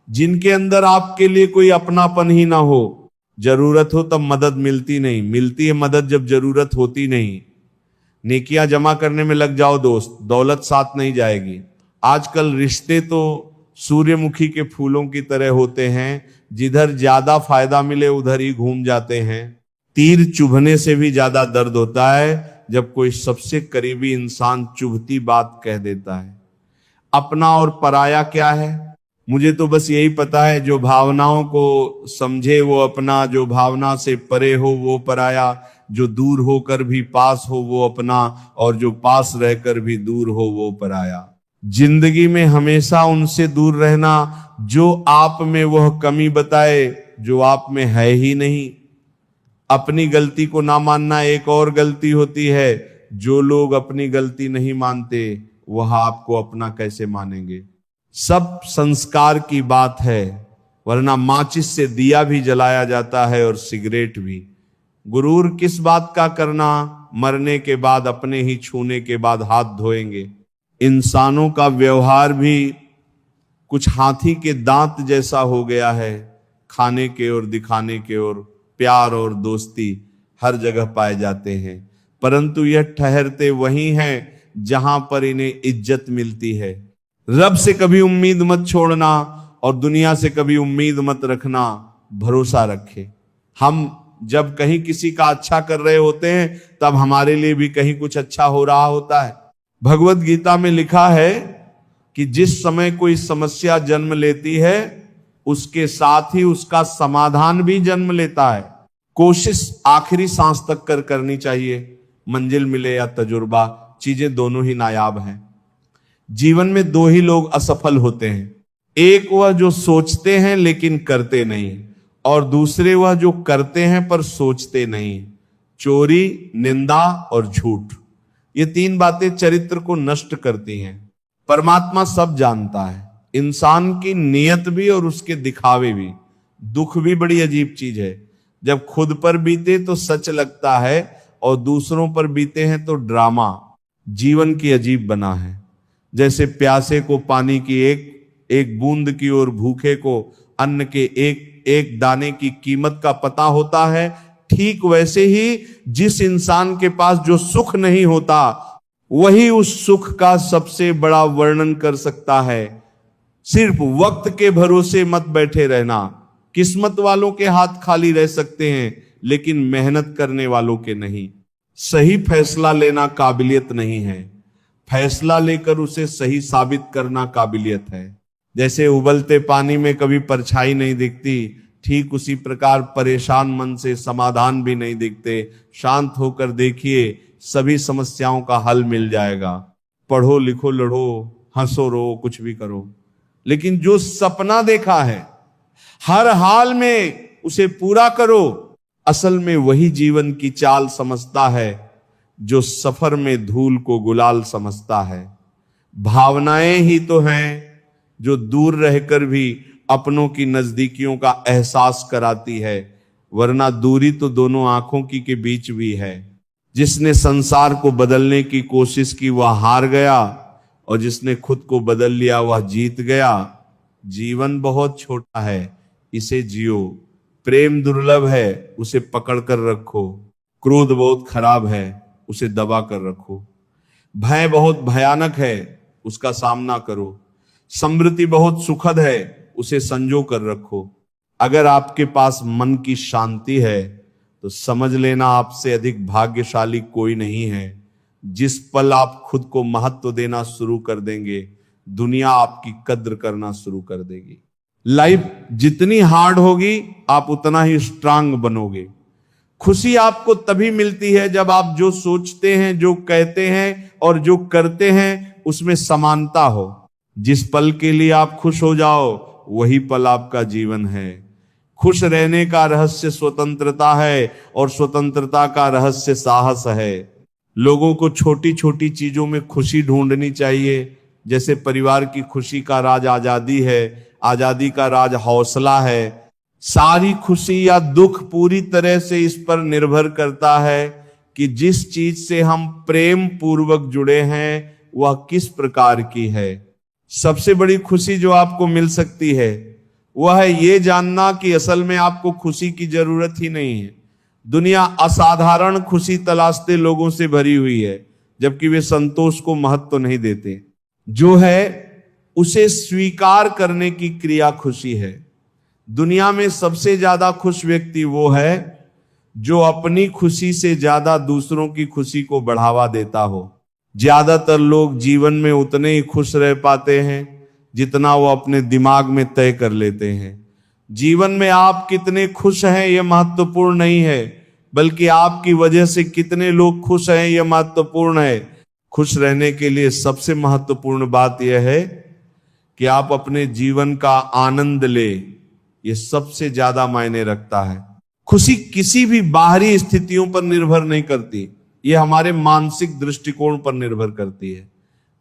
जिनके अंदर आपके लिए कोई अपनापन ही ना हो। जरूरत हो तब मदद मिलती नहीं, मिलती है मदद जब जरूरत होती नहीं। नेकियां जमा करने में लग जाओ दोस्त, दौलत साथ नहीं जाएगी। आजकल रिश्ते तो सूर्यमुखी के फूलों की तरह होते हैं, जिधर ज्यादा फायदा मिले उधर ही घूम जाते हैं। तीर चुभने से भी ज्यादा दर्द होता है जब कोई सबसे करीबी इंसान चुभती बात कह देता है। अपना और पराया क्या है? मुझे तो बस यही पता है, जो भावनाओं को समझे वो अपना, जो भावना से परे हो वो पराया, जो दूर होकर भी पास हो वो अपना, और जो पास रहकर भी दूर हो वो पराया। जिंदगी में हमेशा उनसे दूर रहना जो आप में वह कमी बताए जो आप में है ही नहीं। अपनी गलती को ना मानना एक और गलती होती है। जो लोग अपनी गलती नहीं मानते वह आपको अपना कैसे मानेंगे? सब संस्कार की बात है, वरना माचिस से दिया भी जलाया जाता है और सिगरेट भी। गुरूर किस बात का करना, मरने के बाद अपने ही छूने के बाद हाथ धोएंगे। इंसानों का व्यवहार भी कुछ हाथी के दांत जैसा हो गया है, खाने के और दिखाने के और प्यार और दोस्ती हर जगह पाए जाते हैं, परंतु यह ठहरते वहीं हैं जहां पर इन्हें इज्जत मिलती है। रब से कभी उम्मीद मत छोड़ना और दुनिया से कभी उम्मीद मत रखना, भरोसा रखे। हम जब कहीं किसी का अच्छा कर रहे होते हैं तब हमारे लिए भी कहीं कुछ अच्छा हो रहा होता है। भगवत गीता में लिखा है कि जिस समय कोई समस्या जन्म लेती है उसके साथ ही उसका समाधान भी जन्म लेता है। कोशिश आखिरी सांस तक करनी चाहिए, मंजिल मिले या तजुर्बा, चीजें दोनों ही नायाब हैं। जीवन में 2 ही लोग असफल होते हैं, एक वह जो सोचते हैं लेकिन करते नहीं, और दूसरे वह जो करते हैं पर सोचते नहीं। चोरी, निंदा और झूठ, ये 3 बातें चरित्र को नष्ट करती हैं। परमात्मा सब जानता है, इंसान की नीयत भी और उसके दिखावे भी। दुख भी बड़ी अजीब चीज है, जब खुद पर बीते तो सच लगता है और दूसरों पर बीते हैं तो ड्रामा। जीवन की अजीब बना है, जैसे प्यासे को पानी की एक बूंद की और भूखे को अन्न के एक दाने की कीमत का पता होता है, ठीक वैसे ही जिस इंसान के पास जो सुख नहीं होता वही उस सुख का सबसे बड़ा वर्णन कर सकता है। सिर्फ वक्त के भरोसे मत बैठे रहना। किस्मत वालों के हाथ खाली रह सकते हैं लेकिन मेहनत करने वालों के नहीं। सही फैसला लेना काबिलियत नहीं है, फैसला लेकर उसे सही साबित करना काबिलियत है। जैसे उबलते पानी में कभी परछाई नहीं दिखती, ठीक उसी प्रकार परेशान मन से समाधान भी नहीं दिखते। शांत होकर देखिए, सभी समस्याओं का हल मिल जाएगा। पढ़ो लिखो लड़ो हंसो रो कुछ भी करो, लेकिन जो सपना देखा है हर हाल में उसे पूरा करो। असल में वही जीवन की चाल समझता है जो सफर में धूल को गुलाल समझता है। भावनाएं ही तो हैं जो दूर रहकर भी अपनों की नजदीकियों का एहसास कराती है, वरना दूरी तो दोनों आंखों की के बीच भी है। जिसने संसार को बदलने की कोशिश की वह हार गया, और जिसने खुद को बदल लिया वह जीत गया। जीवन बहुत छोटा है, इसे जियो। प्रेम दुर्लभ है, उसे पकड़ कर रखो। क्रोध बहुत खराब है, उसे दबा कर रखो। भय बहुत भयानक है, उसका सामना करो। समृद्धि बहुत सुखद है, उसे संजो कर रखो। अगर आपके पास मन की शांति है तो समझ लेना आपसे अधिक भाग्यशाली कोई नहीं है। जिस पल आप खुद को महत्व देना शुरू कर देंगे, दुनिया आपकी कद्र करना शुरू कर देगी। लाइफ जितनी हार्ड होगी आप उतना ही स्ट्रांग बनोगे। खुशी आपको तभी मिलती है जब आप जो सोचते हैं, जो कहते हैं और जो करते हैं उसमें समानता हो। जिस पल के लिए आप खुश हो जाओ वही पल आपका जीवन है। खुश रहने का रहस्य स्वतंत्रता है और स्वतंत्रता का रहस्य साहस है। लोगों को छोटी छोटी चीजों में खुशी ढूंढनी चाहिए। जैसे परिवार की खुशी का राज आजादी है, आजादी का राज हौसला है। सारी खुशी या दुख पूरी तरह से इस पर निर्भर करता है कि जिस चीज से हम प्रेम पूर्वक जुड़े हैं वह किस प्रकार की है। सबसे बड़ी खुशी जो आपको मिल सकती है वह है ये जानना कि असल में आपको खुशी की जरूरत ही नहीं है। दुनिया असाधारण खुशी तलाशते लोगों से भरी हुई है, जबकि वे संतोष को महत्व नहीं देते। जो है उसे स्वीकार करने की क्रिया खुशी है। दुनिया में सबसे ज्यादा खुश व्यक्ति वो है जो अपनी खुशी से ज्यादा दूसरों की खुशी को बढ़ावा देता हो। ज्यादातर लोग जीवन में उतने ही खुश रह पाते हैं जितना वो अपने दिमाग में तय कर लेते हैं। जीवन में आप कितने खुश हैं यह महत्वपूर्ण नहीं है, बल्कि आपकी वजह से कितने लोग खुश हैं यह महत्वपूर्ण है। खुश रहने के लिए सबसे महत्वपूर्ण बात यह है कि आप अपने जीवन का आनंद ले। यह सबसे ज्यादा मायने रखता है। खुशी किसी भी बाहरी स्थितियों पर निर्भर नहीं करती, यह हमारे मानसिक दृष्टिकोण पर निर्भर करती है।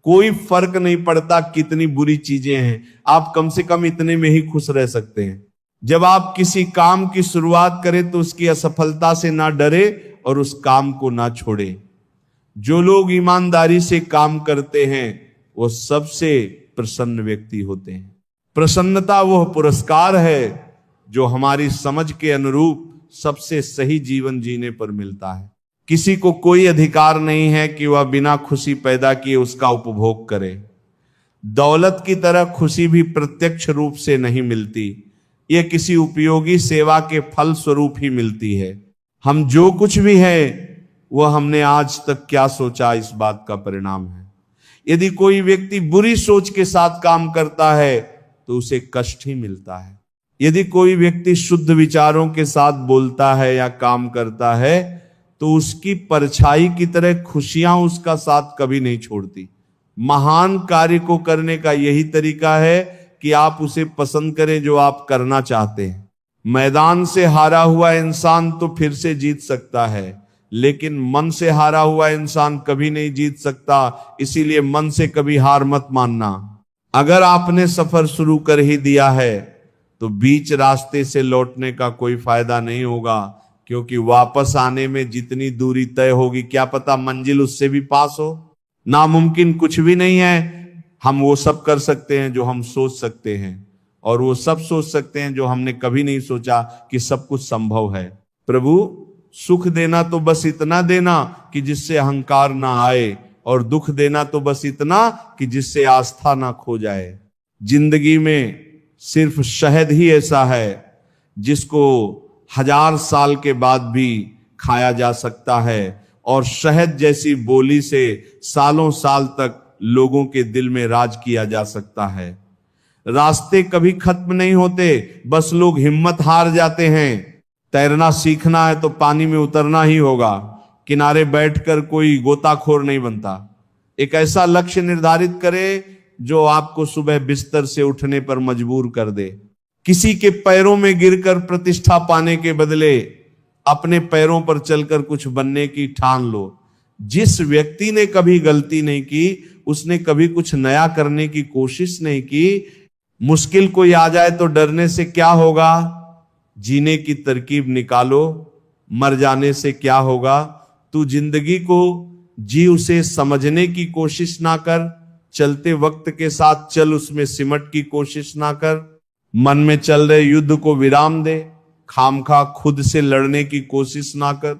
कोई फर्क नहीं पड़ता कितनी बुरी चीजें हैं, आप कम से कम इतने में ही खुश रह सकते हैं। जब आप किसी काम की शुरुआत करें तो उसकी असफलता से ना डरे और उस काम को ना छोड़े। जो लोग ईमानदारी से काम करते हैं वो सबसे प्रसन्न व्यक्ति होते हैं। प्रसन्नता वह पुरस्कार है जो हमारी समझ के अनुरूप सबसे सही जीवन जीने पर मिलता है। किसी को कोई अधिकार नहीं है कि वह बिना खुशी पैदा किए उसका उपभोग करे। दौलत की तरह खुशी भी प्रत्यक्ष रूप से नहीं मिलती, यह किसी उपयोगी सेवा के फल स्वरूप ही मिलती है। हम जो कुछ भी है वह हमने आज तक क्या सोचा इस बात का परिणाम है। यदि कोई व्यक्ति बुरी सोच के साथ काम करता है तो उसे कष्ट ही मिलता है। यदि कोई व्यक्ति शुद्ध विचारों के साथ बोलता है या काम करता है तो उसकी परछाई की तरह खुशियां उसका साथ कभी नहीं छोड़ती। महान कार्य को करने का यही तरीका है कि आप उसे पसंद करें जो आप करना चाहते हैं। मैदान से हारा हुआ इंसान तो फिर से जीत सकता है, लेकिन मन से हारा हुआ इंसान कभी नहीं जीत सकता। इसीलिए मन से कभी हार मत मानना। अगर आपने सफर शुरू कर ही दिया है तो बीच रास्ते से लौटने का कोई फायदा नहीं होगा, क्योंकि वापस आने में जितनी दूरी तय होगी क्या पता मंजिल उससे भी पास हो। नामुमकिन कुछ भी नहीं है। हम वो सब कर सकते हैं जो हम सोच सकते हैं, और वो सब सोच सकते हैं जो हमने कभी नहीं सोचा कि सब कुछ संभव है। प्रभु सुख देना तो बस इतना देना कि जिससे अहंकार ना आए, और दुख देना तो बस इतना कि जिससे आस्था ना खो जाए। जिंदगी में सिर्फ शहद ही ऐसा है जिसको 1000 साल के बाद भी खाया जा सकता है, और शहद जैसी बोली से सालों साल तक लोगों के दिल में राज किया जा सकता है। रास्ते कभी खत्म नहीं होते, बस लोग हिम्मत हार जाते हैं। तैरना सीखना है तो पानी में उतरना ही होगा, किनारे बैठकर कोई गोताखोर नहीं बनता। एक ऐसा लक्ष्य निर्धारित करे जो आपको सुबह बिस्तर से उठने पर मजबूर कर दे। किसी के पैरों में गिरकर प्रतिष्ठा पाने के बदले अपने पैरों पर चलकर कुछ बनने की ठान लो। जिस व्यक्ति ने कभी गलती नहीं की, उसने कभी कुछ नया करने की कोशिश नहीं की। मुश्किल कोई आ जाए तो डरने से क्या होगा, जीने की तरकीब निकालो। मर जाने से क्या होगा, तू जिंदगी को जी, उसे समझने की कोशिश ना कर, चलते वक्त के साथ चल, उसमें सिमट की कोशिश ना कर, मन में चल रहे युद्ध को विराम दे, खामखा खुद से लड़ने की कोशिश ना कर।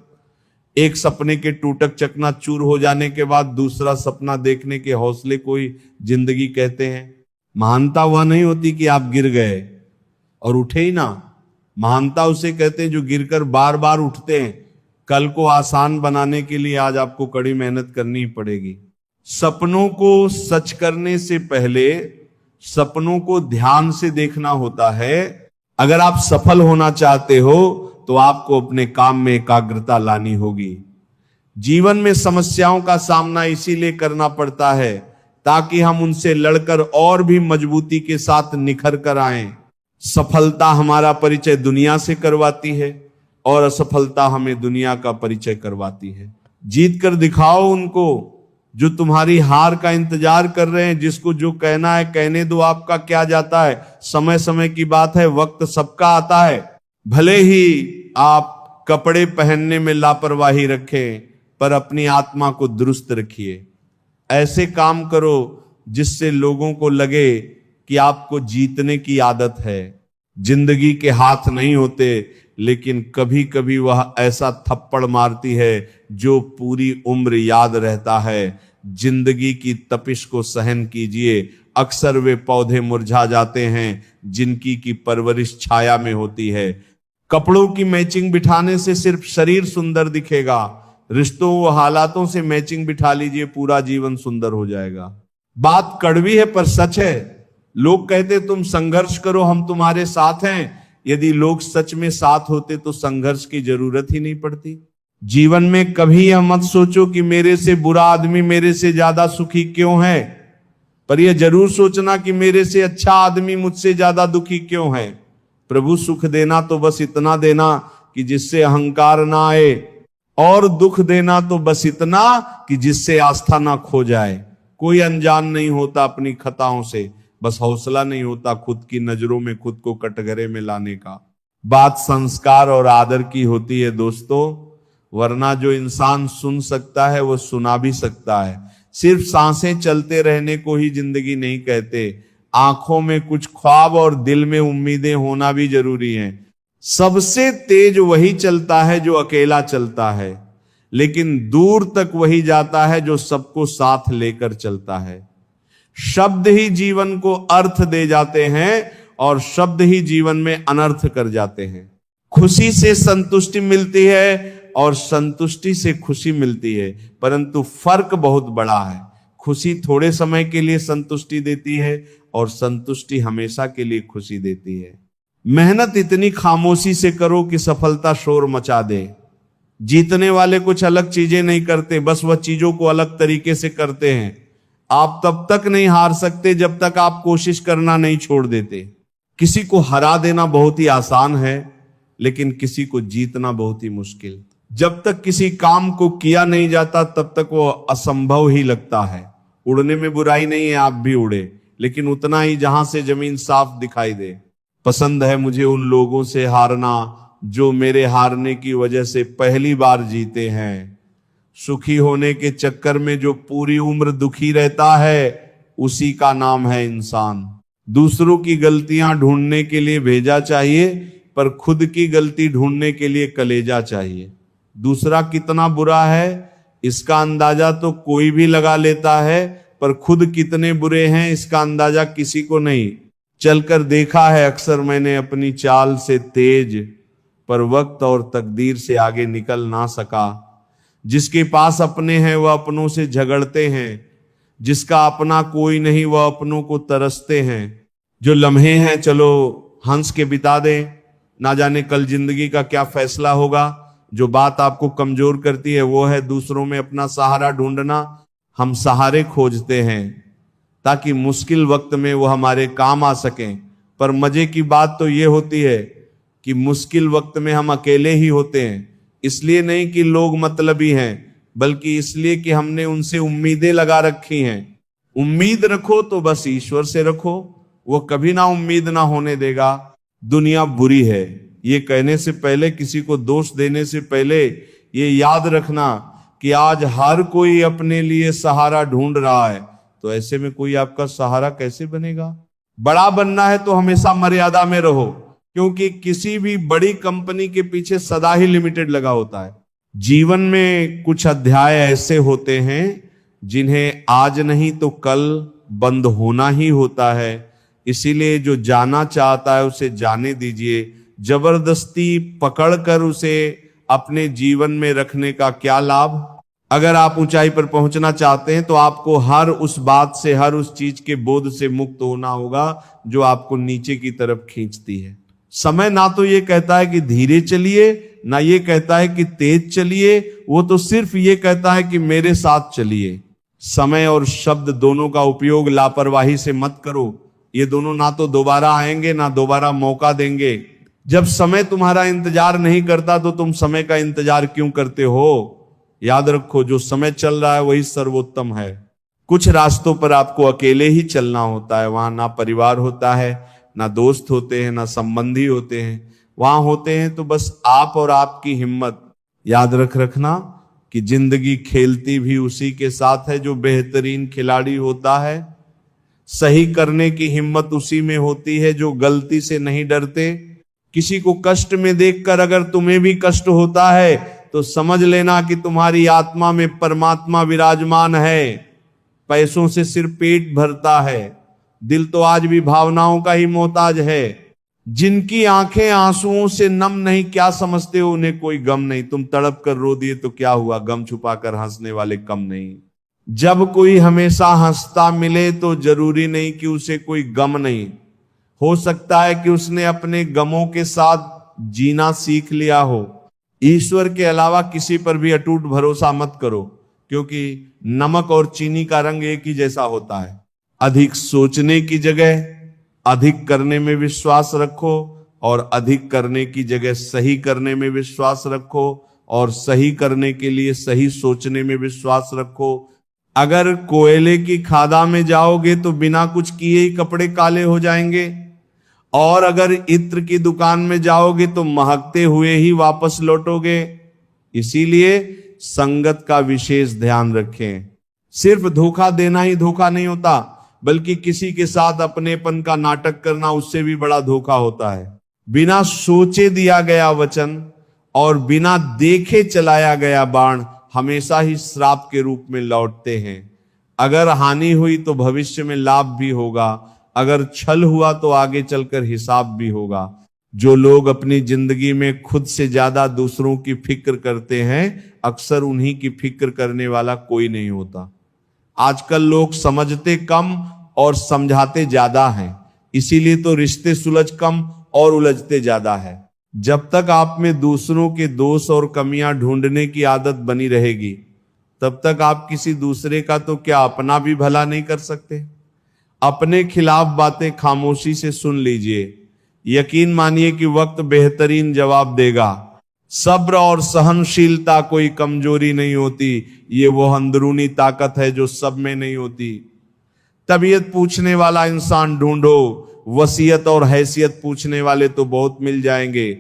एक सपने के टूटक चकनाचूर हो जाने के बाद दूसरा सपना देखने के हौसले को ही जिंदगी कहते हैं। महानता वह नहीं होती कि आप गिर गए और उठे ही ना, महानता उसे कहते हैं जो गिरकर बार बार उठते हैं। कल को आसान बनाने के लिए आज आपको कड़ी मेहनत करनी पड़ेगी। सपनों को सच करने से पहले सपनों को ध्यान से देखना होता है। अगर आप सफल होना चाहते हो तो आपको अपने काम में एकाग्रता लानी होगी। जीवन में समस्याओं का सामना इसीलिए करना पड़ता है ताकि हम उनसे लड़कर और भी मजबूती के साथ निखर कर आएं। सफलता हमारा परिचय दुनिया से करवाती है और असफलता हमें दुनिया का परिचय करवाती है। जीत कर दिखाओ उनको जो तुम्हारी हार का इंतजार कर रहे हैं। जिसको जो कहना है कहने दो, आपका क्या जाता है। समय समय की बात है, वक्त सबका आता है। भले ही आप कपड़े पहनने में लापरवाही रखें पर अपनी आत्मा को दुरुस्त रखिए। ऐसे काम करो जिससे लोगों को लगे कि आपको जीतने की आदत है। जिंदगी के हाथ नहीं होते, लेकिन कभी कभी वह ऐसा थप्पड़ मारती है जो पूरी उम्र याद रहता है। जिंदगी की तपिश को सहन कीजिए। अक्सर वे पौधे मुरझा जाते हैं जिनकी की परवरिश छाया में होती है। कपड़ों की मैचिंग बिठाने से सिर्फ शरीर सुंदर दिखेगा, रिश्तों व हालातों से मैचिंग बिठा लीजिए, पूरा जीवन सुंदर हो जाएगा। बात कड़वी है पर सच है। लोग कहते तुम संघर्ष करो, हम तुम्हारे साथ हैं। यदि लोग सच में साथ होते तो संघर्ष की जरूरत ही नहीं पड़ती। जीवन में कभी यह मत सोचो कि मेरे से बुरा आदमी मेरे से ज्यादा सुखी क्यों है, पर यह जरूर सोचना कि मेरे से अच्छा आदमी मुझसे ज्यादा दुखी क्यों है। प्रभु सुख देना तो बस इतना देना कि जिससे अहंकार ना आए, और दुख देना तो बस इतना कि जिससे आस्था ना खो जाए। कोई अनजान नहीं होता अपनी खताओं से, बस हौसला नहीं होता खुद की नजरों में खुद को कटघरे में लाने का। बात संस्कार और आदर की होती है दोस्तों, वरना जो इंसान सुन सकता है वो सुना भी सकता है। सिर्फ सांसें चलते रहने को ही जिंदगी नहीं कहते। आंखों में कुछ ख्वाब और दिल में उम्मीदें होना भी जरूरी है। सबसे तेज वही चलता है जो अकेला चलता है, लेकिन दूर तक वही जाता है जो सबको साथ लेकर चलता है। शब्द ही जीवन को अर्थ दे जाते हैं और शब्द ही जीवन में अनर्थ कर जाते हैं। खुशी से संतुष्टि मिलती है और संतुष्टि से खुशी मिलती है, परंतु फर्क बहुत बड़ा है। खुशी थोड़े समय के लिए संतुष्टि देती है और संतुष्टि हमेशा के लिए खुशी देती है। मेहनत इतनी खामोशी से करो कि सफलता शोर मचा दे। जीतने वाले कुछ अलग चीजें नहीं करते, बस वह चीजों को अलग तरीके से करते हैं। आप तब तक नहीं हार सकते जब तक आप कोशिश करना नहीं छोड़ देते। किसी को हरा देना बहुत ही आसान है, लेकिन किसी को जीतना बहुत ही मुश्किल। जब तक किसी काम को किया नहीं जाता तब तक वो असंभव ही लगता है। उड़ने में बुराई नहीं है, आप भी उड़े, लेकिन उतना ही जहां से जमीन साफ दिखाई दे। पसंद है मुझे उन लोगों से हारना जो मेरे हारने की वजह से पहली बार जीते हैं। सुखी होने के चक्कर में जो पूरी उम्र दुखी रहता है, उसी का नाम है इंसान। दूसरों की गलतियां ढूंढने के लिए भेजा चाहिए, पर खुद की गलती ढूंढने के लिए कलेजा चाहिए। दूसरा कितना बुरा है इसका अंदाजा तो कोई भी लगा लेता है, पर खुद कितने बुरे हैं इसका अंदाजा किसी को नहीं। चलकर देखा है अक्सर मैंने अपनी चाल से तेज, पर वक्त और तकदीर से आगे निकल ना सका। जिसके पास अपने हैं वह अपनों से झगड़ते हैं, जिसका अपना कोई नहीं वह अपनों को तरसते हैं। जो लम्हे हैं चलो हंस के बिता दें, ना जाने कल जिंदगी का क्या फैसला होगा। जो बात आपको कमजोर करती है वो है दूसरों में अपना सहारा ढूंढना। हम सहारे खोजते हैं ताकि मुश्किल वक्त में वो हमारे काम आ सकें, पर मजे की बात तो ये होती है कि मुश्किल वक्त में हम अकेले ही होते हैं। इसलिए नहीं कि लोग मतलबी हैं, बल्कि इसलिए कि हमने उनसे उम्मीदें लगा रखी हैं। उम्मीद रखो तो बस ईश्वर से रखो, वो कभी ना उम्मीद ना होने देगा। दुनिया बुरी है, ये कहने से पहले, किसी को दोष देने से पहले ये याद रखना कि आज हर कोई अपने लिए सहारा ढूंढ रहा है, तो ऐसे में कोई आपका सहारा कैसे बनेगा? बड़ा बनना है तो हमेशा मर्यादा में रहो, क्योंकि किसी भी बड़ी कंपनी के पीछे सदा ही लिमिटेड लगा होता है। जीवन में कुछ अध्याय ऐसे होते हैं जिन्हें आज नहीं तो कल बंद होना ही होता है। इसीलिए जो जाना चाहता है उसे जाने दीजिए। जबरदस्ती पकड़कर उसे अपने जीवन में रखने का क्या लाभ? अगर आप ऊंचाई पर पहुंचना चाहते हैं तो आपको हर उस बात से, हर उस चीज के बोध से मुक्त होना होगा जो आपको नीचे की तरफ खींचती है। समय ना तो ये कहता है कि धीरे चलिए, ना ये कहता है कि तेज चलिए, वो तो सिर्फ ये कहता है कि मेरे साथ चलिए। समय और शब्द दोनों का उपयोग लापरवाही से मत करो। ये दोनों ना तो दोबारा आएंगे ना दोबारा मौका देंगे। जब समय तुम्हारा इंतजार नहीं करता तो तुम समय का इंतजार क्यों करते हो? याद रखो, जो समय चल रहा है वही सर्वोत्तम है। कुछ रास्तों पर आपको अकेले ही चलना होता है। वहां ना परिवार होता है, ना दोस्त होते हैं, ना संबंधी होते हैं। वहां होते हैं तो बस आप और आपकी हिम्मत। याद रखना कि जिंदगी खेलती भी उसी के साथ है जो बेहतरीन खिलाड़ी होता है। सही करने की हिम्मत उसी में होती है जो गलती से नहीं डरते। किसी को कष्ट में देखकर अगर तुम्हें भी कष्ट होता है तो समझ लेना कि तुम्हारी आत्मा में परमात्मा विराजमान है। पैसों से सिर्फ पेट भरता है, दिल तो आज भी भावनाओं का ही मोहताज है। जिनकी आंखें आंसुओं से नम नहीं, क्या समझते हो उन्हें कोई गम नहीं? तुम तड़प कर रो दिए तो क्या हुआ? गम छुपाकर हंसने वाले कम नहीं। जब कोई हमेशा हंसता मिले तो जरूरी नहीं कि उसे कोई गम नहीं। हो सकता है कि उसने अपने गमों के साथ जीना सीख लिया हो। ईश्वर के अलावा किसी पर भी अटूट भरोसा मत करो, क्योंकि नमक और चीनी का रंग एक ही जैसा होता है। अधिक सोचने की जगह अधिक करने में विश्वास रखो, और अधिक करने की जगह सही करने में विश्वास रखो, और सही करने के लिए सही सोचने में विश्वास रखो। अगर कोयले की खादा में जाओगे तो बिना कुछ किए ही कपड़े काले हो जाएंगे, और अगर इत्र की दुकान में जाओगे तो महकते हुए ही वापस लौटोगे। इसीलिए संगत का विशेष ध्यान रखें। सिर्फ धोखा देना ही धोखा नहीं होता, बल्कि किसी के साथ अपनेपन का नाटक करना उससे भी बड़ा धोखा होता है। बिना सोचे दिया गया वचन और बिना देखे चलाया गया बाण हमेशा ही श्राप के रूप में लौटते हैं। अगर हानि हुई तो भविष्य में लाभ भी होगा, अगर छल हुआ तो आगे चलकर हिसाब भी होगा। जो लोग अपनी जिंदगी में खुद से ज्यादा दूसरों की फिक्र करते हैं, अक्सर उन्हीं की फिक्र करने वाला कोई नहीं होता। आजकल लोग समझते कम और समझाते ज्यादा हैं, इसीलिए तो रिश्ते सुलझ कम और उलझते ज्यादा है। जब तक आप में दूसरों के दोष और कमियां ढूंढने की आदत बनी रहेगी, तब तक आप किसी दूसरे का तो क्या अपना भी भला नहीं कर सकते। अपने खिलाफ बातें खामोशी से सुन लीजिए। यकीन मानिए कि वक्त बेहतरीन जवाब देगा। सब्र और सहनशीलता कोई कमजोरी नहीं होती, ये वो अंदरूनी ताकत है जो सब में नहीं होती। तबीयत पूछने वाला इंसान ढूंढो, वसीयत और हैसियत पूछने वाले तो बहुत मिल जाएंगे।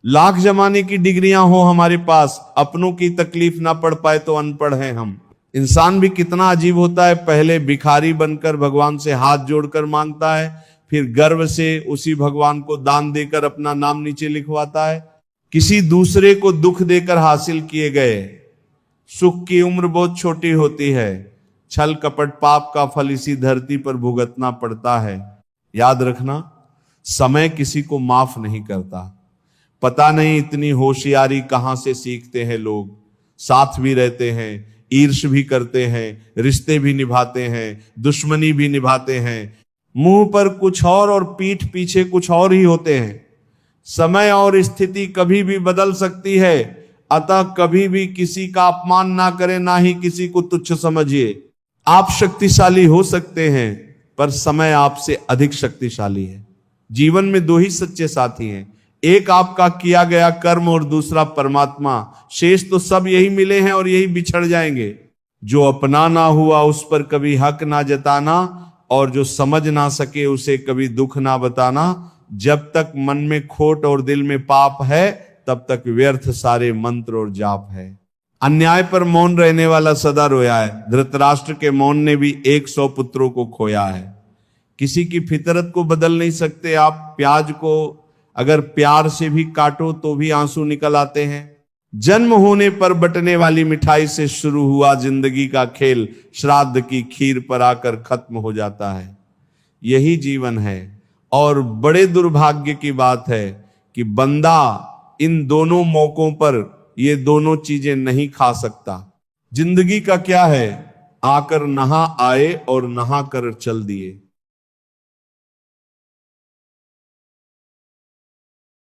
लाख जमाने की डिग्रियां हो हमारे पास, अपनों की तकलीफ ना पड़ पाए तो अनपढ़ हैं हम। इंसान भी कितना अजीब होता है, पहले भिखारी बनकर भगवान से हाथ जोड़कर मांगता है, फिर गर्व से उसी भगवान को दान देकर अपना नाम नीचे लिखवाता है। किसी दूसरे को दुख देकर हासिल किए गए सुख की उम्र बहुत छोटी होती है। छल कपट पाप का फल इसी धरती पर भुगतना पड़ता है। याद रखना, समय किसी को माफ नहीं करता। पता नहीं इतनी होशियारी कहां से सीखते हैं लोग। साथ भी रहते हैं, ईर्ष्या भी करते हैं, रिश्ते भी निभाते हैं, दुश्मनी भी निभाते हैं। मुंह पर कुछ और पीठ पीछे कुछ और ही होते हैं। समय और स्थिति कभी भी बदल सकती है, अतः कभी भी किसी का अपमान ना करें, ना ही किसी को तुच्छ समझिए। आप शक्तिशाली हो सकते हैं, पर समय आपसे अधिक शक्तिशाली है। जीवन में दो ही सच्चे साथी हैं, एक आपका किया गया कर्म और दूसरा परमात्मा। शेष तो सब यही मिले हैं और यही बिछड़ जाएंगे। जो अपना ना हुआ उस पर कभी हक ना जताना, और जो समझ ना सके उसे कभी दुख ना बताना। जब तक मन में खोट और दिल में पाप है, तब तक व्यर्थ सारे मंत्र और जाप है। अन्याय पर मौन रहने वाला सदा रोया है। धृतराष्ट्र के मौन ने भी 100 पुत्रों को खोया है। किसी की फितरत को बदल नहीं सकते आप। प्याज को अगर प्यार से भी काटो तो भी आंसू निकल आते हैं। जन्म होने पर बटने वाली मिठाई से शुरू हुआ जिंदगी का खेल श्राद्ध की खीर पर आकर खत्म हो जाता है। यही जीवन है। और बड़े दुर्भाग्य की बात है कि बंदा इन दोनों मौकों पर ये दोनों चीजें नहीं खा सकता। जिंदगी का क्या है, आकर नहा आए और नहा कर चल दिए।